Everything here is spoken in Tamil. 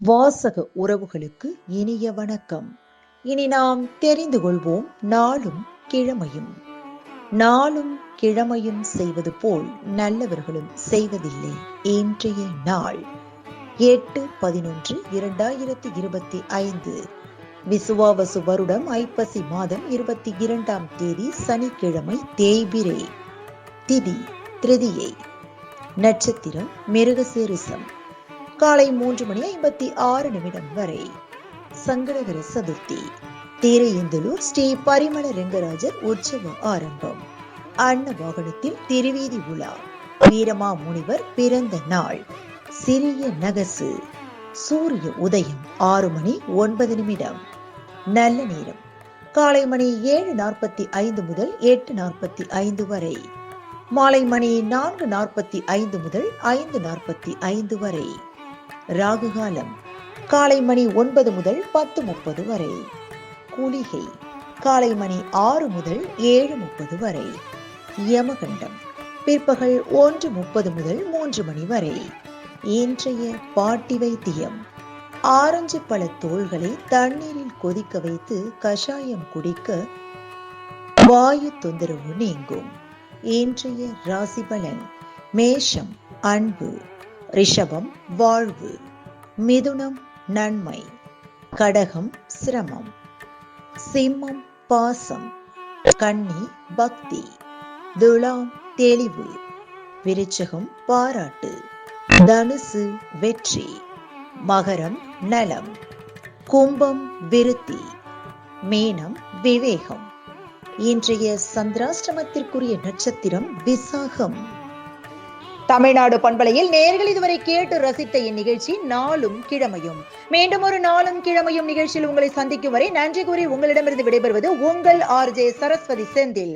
வாசக உறவுகளுக்கு இனிய வணக்கம். இனி நாம் தெரிந்து கொள்வோம் நாளும் கிழமையும். நாளும் கிழமையும் செய்வது போல் நல்லவர்களும் செய்வதில்லை. இன்றைய நாள் 8/11/2025 விசுவாவசு வருடம் ஐப்பசி மாதம் 22ஆம் தேதி சனிக்கிழமை, தேய்பிரை, திதி திருதியை, நட்சத்திரம் மிருகசீரிஷம். காலை 3:56 வரை சங்கடகர சதுர்த்தி. தேரையந்தலூர் ஸ்ரீ பரிமள ரெங்கராஜர் உற்சவ ஆரம்பம். அன்ன வாகனத்தில் திருவீதி உலா. வீரமா முனிவர் பிறந்த நாள். சிறிய நகசு. சூரிய உதயம் 6:09. நல்ல நேரம் காலை மணி 7:45 முதல் 8:45 வரை. மாலை மணி 4:45 முதல் 5:45 வரை. ராகு காலம் காலை மணி 9 முதல் 10:30 வரை. குளிகை காலை மணி 6 முதல் 7:30 வரை. யமகண்டம் பிற்பகல் 1:30 முதல் 3 மணி வரை. இன்றைய பாட்டி வைத்தியம். ஆரஞ்சு பழ தோள்களை தண்ணீரில் கொதிக்க வைத்து கஷாயம் குடிக்க வாயு தொந்தரவு நீங்கும். இன்றைய ராசி பலன். மேஷம் அன்பு, ரிஷபம் வாழ்வு, மிதுனம் நன்மை, கடகம் சிரமம், சிம்மம் பாசம், கன்னி பக்தி, துலாம் தெளிவு, விருச்சகம் பாராட்டு, தனுசு வெற்றி, மகரம் நலம், கும்பம் விருத்தி, மீனம் விவேகம். இன்றைய சந்திராஷ்டமத்திற்குரிய நட்சத்திரம் விசாகம். தமிழ்நாடு பண்பலையில் நேயர்கள் இதுவரை கேட்டு ரசித்த இந்நிகழ்ச்சி நாளும் கிழமையும். மீண்டும் ஒரு நாளும் கிழமையும் நிகழ்ச்சியில் உங்களை சந்திக்கும் வரை நன்றி கூறி உங்களிடமிருந்து விடைபெறுவது உங்கள் RJ சரஸ்வதி செந்தில்.